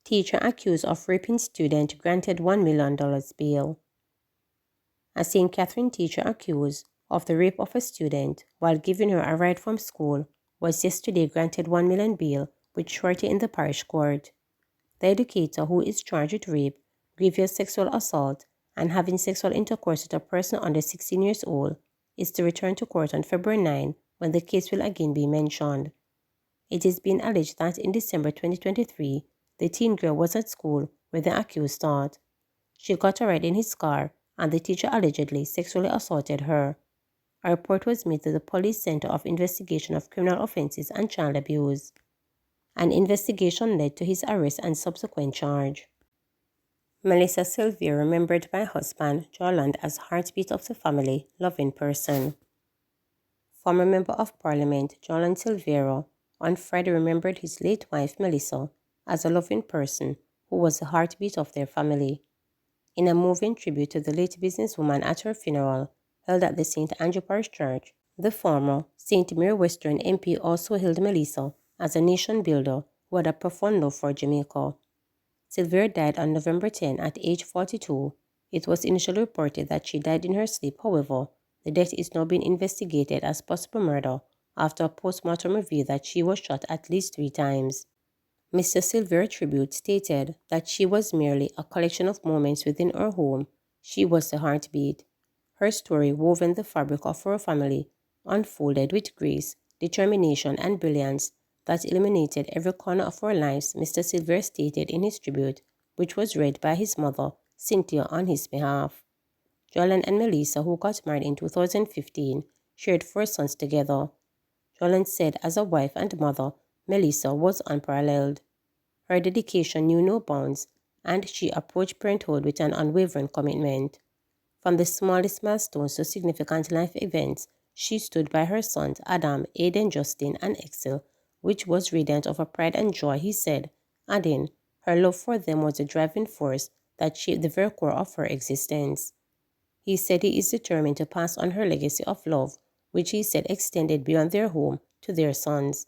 Teacher accused of raping student granted $1 million bail. A St. Catherine teacher accused of the rape of a student while giving her a ride from school was yesterday granted $1 million bail with surety in the parish court. The educator, who is charged with rape, grievous sexual assault, and having sexual intercourse with a person under 16 years old, is to return to court on February 9 when the case will again be mentioned. It is being alleged that in December 2023, the teen girl was at school where the accused taught. She got a ride in his car and the teacher allegedly sexually assaulted her. A report was made to the Police Center of Investigation of Criminal Offences and Child Abuse. An investigation led to his arrest and subsequent charge. Melissa Silvero, remembered by husband Jorland as heartbeat of the family, loving person. Former Member of Parliament Jorland Silvero on Friday remembered his late wife Melissa as a loving person who was the heartbeat of their family. In a moving tribute to the late businesswoman at her funeral, held at the St. Andrew Parish Church, the former St. Mary Western MP also hailed Melissa as a nation builder who had a profound love for Jamaica. Silvero died on November 10 at age 42. It was initially reported that she died in her sleep. However, the death is now being investigated as possible murder after a post-mortem revealed that she was shot at least 3 times. Mr. Silvero's tribute stated that she was merely a collection of moments within her home. She was the heartbeat. Her story, woven the fabric of her family, unfolded with grace, determination, and brilliance that illuminated every corner of our lives, Mr. Silvero stated in his tribute, which was read by his mother, Cynthia, on his behalf. Jorland and Melissa, who got married in 2015, shared 4 sons together. Jorland said as a wife and mother, Melissa was unparalleled. Her dedication knew no bounds, and she approached parenthood with an unwavering commitment. From the smallest milestones to significant life events, she stood by her sons Adam, Aiden, Justin, and Excel, which was radiant of her pride and joy, he said, adding, her love for them was a driving force that shaped the very core of her existence. He said he is determined to pass on her legacy of love, which he said extended beyond their home to their sons.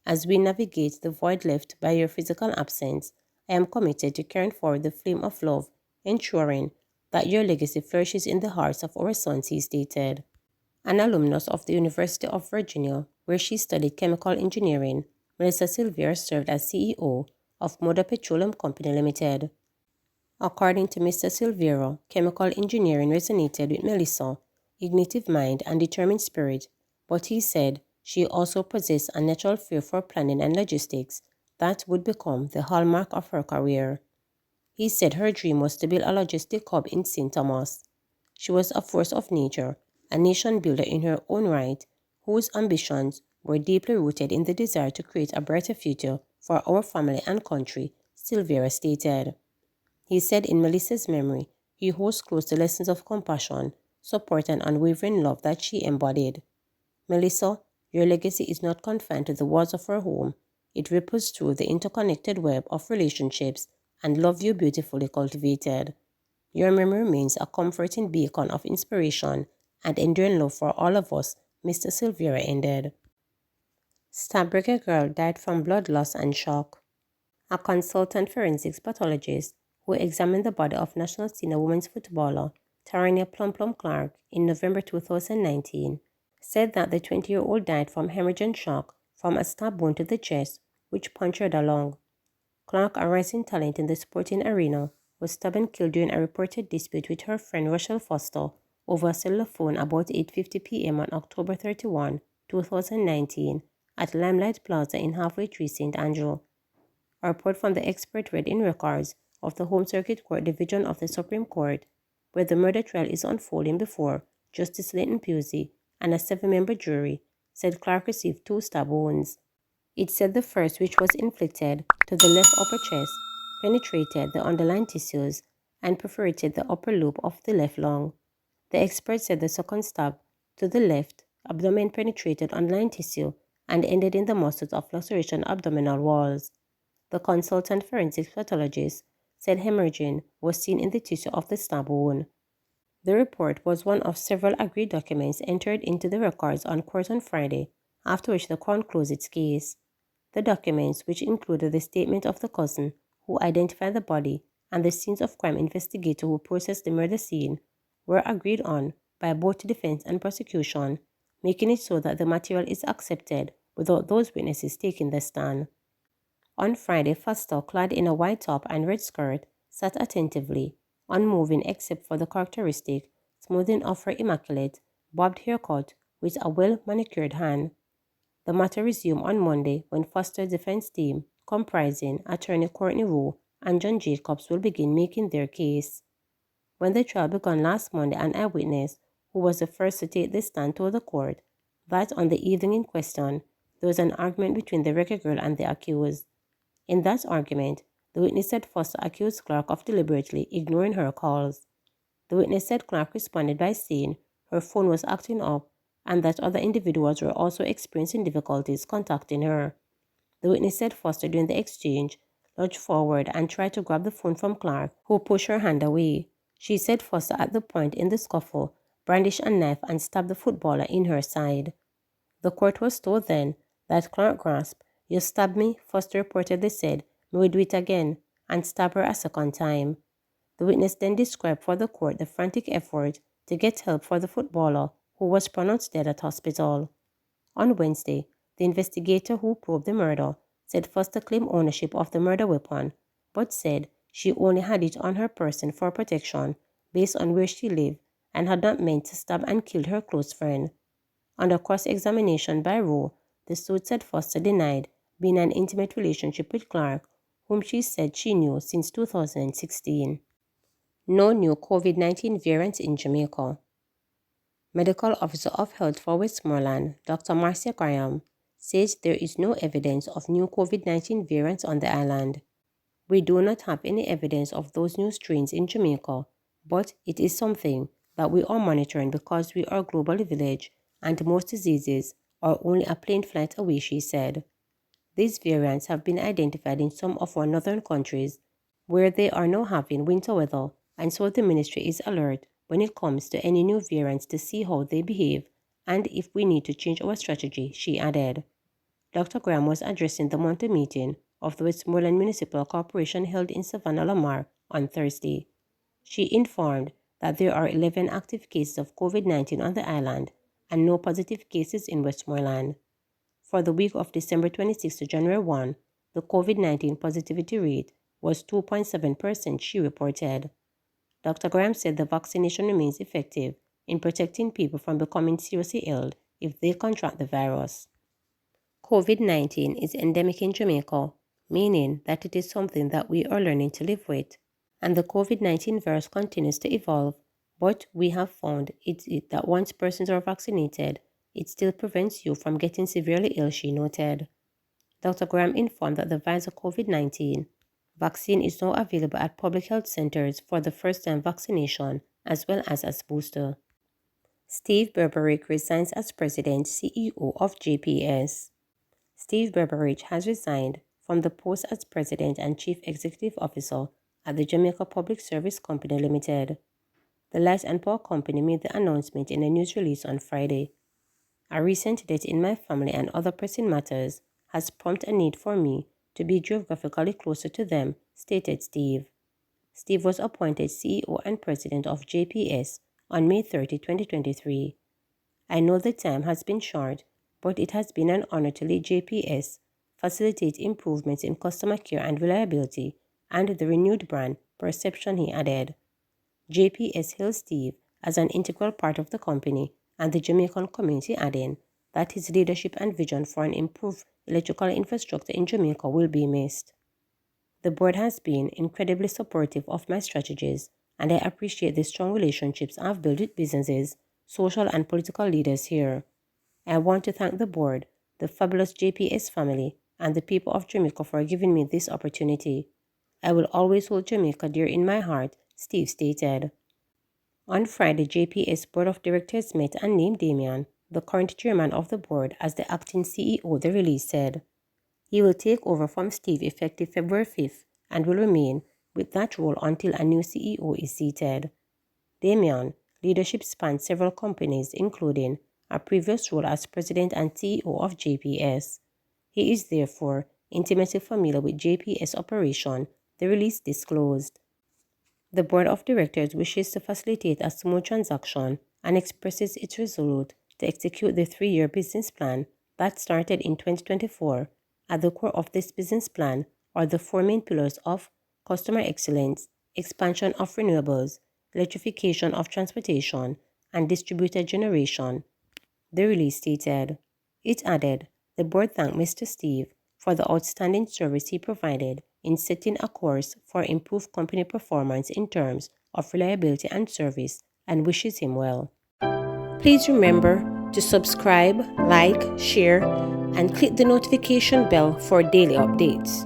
As we navigate the void left by your physical absence, I am committed to carrying forward the flame of love, ensuring that your legacy flourishes in the hearts of our sons, he stated. An alumnus of the University of Virginia, where she studied chemical engineering, Melissa Silvero served as CEO of Moda Petroleum Company Limited. According to Mr. Silvero, chemical engineering resonated with Melissa, ignitive mind and determined spirit, but he said she also possessed a natural flair for planning and logistics that would become the hallmark of her career. He said her dream was to build a logistic hub in St. Thomas. She was a force of nature, a nation builder in her own right, whose ambitions were deeply rooted in the desire to create a brighter future for our family and country, Silvero stated. He said in Melissa's memory, he holds close the lessons of compassion, support, and unwavering love that she embodied. Melissa, your legacy is not confined to the walls of our home. It ripples through the interconnected web of relationships and love you beautifully cultivated. Your memory remains a comforting beacon of inspiration and enduring love for all of us, Mr. Silvero ended. Starbreaker girl died from blood loss and shock. A consultant forensics pathologist who examined the body of national senior women's footballer Tania Clark in November 2019 said that the 20-year-old died from hemorrhage and shock from a stab wound to the chest, which punctured her lung. Clark, a rising talent in the sporting arena, was stabbed and killed during a reported dispute with her friend Rochelle Foster over a cellular phone about 8:50 p.m. on October 31, 2019, at Limelight Plaza in Halfway Tree, St. Andrew. A report from the expert read in records of the Home Circuit Court Division of the Supreme Court, where the murder trial is unfolding before Justice Leighton Pusey and a 7-member jury, said Clark received 2 stab wounds. It said the first, which was inflicted to the left upper chest, penetrated the underlying tissues and perforated the upper lobe of the left lung. The expert said the second stab to the left abdomen penetrated underlying tissue and ended in the muscles of laceration abdominal walls. The consultant forensic pathologist said hemorrhaging was seen in the tissue of the stab wound. The report was one of several agreed documents entered into the records on court on Friday, after which the Crown closed its case. The documents, which included the statement of the cousin who identified the body and the scenes of crime investigator who processed the murder scene, were agreed on by both defense and prosecution, making it so that the material is accepted without those witnesses taking the stand. On Friday, Foster, clad in a white top and red skirt, sat attentively, unmoving except for the characteristic smoothing of her immaculate, bobbed haircut with a well-manicured hand. The matter resumed on Monday when Foster's defense team, comprising attorney Courtney Rowe and John Jacobs, will begin making their case. When the trial began last Monday, an eyewitness, who was the first to take the stand, told the court that on the evening in question, there was an argument between the wrecker girl and the accused. In that argument, the witness said Foster accused Clark of deliberately ignoring her calls. The witness said Clark responded by saying her phone was acting up and that other individuals were also experiencing difficulties contacting her. The witness said Foster, during the exchange, lurched forward and tried to grab the phone from Clark, who pushed her hand away. She said Foster, at the point in the scuffle, brandished a knife and stabbed the footballer in her side. The court was told then that Clark grasped, "You stabbed me," Foster reportedly said, "May we do it again," and stabbed her a second time. The witness then described for the court the frantic effort to get help for the footballer, who was pronounced dead at hospital. On Wednesday, the investigator who probed the murder said Foster claimed ownership of the murder weapon, but said she only had it on her person for protection based on where she lived and had not meant to stab and kill her close friend. Under cross-examination by Rowe, the suit said Foster denied being in an intimate relationship with Clark, whom she said she knew since 2016. No new COVID-19 variants in Jamaica. Medical Officer of Health for Westmoreland, Dr. Marcia Graham, says there is no evidence of new COVID-19 variants on the island. "We do not have any evidence of those new strains in Jamaica, but it is something that we are monitoring because we are a global village and most diseases are only a plane flight away," she said. These variants have been identified in some of our northern countries where they are now having winter weather, and so the ministry is alert when it comes to any new variants to see how they behave and if we need to change our strategy, she added. Dr. Graham was addressing the monthly meeting of the Westmoreland Municipal Corporation held in Savannah, Lamar on Thursday. She informed that there are 11 active cases of COVID-19 on the island and no positive cases in Westmoreland. For the week of December 26 to January 1, the COVID-19 positivity rate was 2.7%, she reported. Dr. Graham said the vaccination remains effective in protecting people from becoming seriously ill if they contract the virus. COVID-19 is endemic in Jamaica, meaning that it is something that we are learning to live with. And the COVID-19 virus continues to evolve, but we have found that once persons are vaccinated, it still prevents you from getting severely ill, she noted. Dr. Graham informed that the Pfizer COVID-19 vaccine is now available at public health centers for the first-time vaccination as well as booster. Steve Berridge resigns as President CEO of JPS. Steve Berridge has resigned from the post as President and Chief Executive Officer at the Jamaica Public Service Company Limited. The Light and Power Company made the announcement in a news release on Friday. "A recent death in my family and other pressing matters has prompted a need for me to be geographically closer to them," stated Steve. Steve was appointed CEO and President of JPS on May 30, 2023. "I know the time has been short, but it has been an honor to lead JPS, facilitate improvements in customer care and reliability, and the renewed brand perception," he added. JPS hails Steve as an integral part of the company and the Jamaican community, adding that his leadership and vision for an improved electrical infrastructure in Jamaica will be missed. "The board has been incredibly supportive of my strategies, and I appreciate the strong relationships I've built with businesses, social and political leaders here. I want to thank the board, the fabulous JPS family, and the people of Jamaica for giving me this opportunity. I will always hold Jamaica dear in my heart," Steve stated. On Friday, JPS Board of Directors met and named Damian, the current chairman of the board, as the acting CEO, the release said. He will take over from Steve effective February 5th and will remain with that role until a new CEO is seated. Damian, leadership spans several companies, including a previous role as president and CEO of JPS. He is therefore intimately familiar with JPS operation, the release disclosed. The board of directors wishes to facilitate a smooth transaction and expresses its resolute to execute the 3-year business plan that started in 2024. At the core of this business plan are the 4 main pillars of customer excellence, expansion of renewables, electrification of transportation, and distributed generation, the release stated. It added, the board thanked Mr. Steve for the outstanding service he provided in setting a course for improved company performance in terms of reliability and service and wishes him well. Please remember to subscribe, like, share, and click the notification bell for daily updates.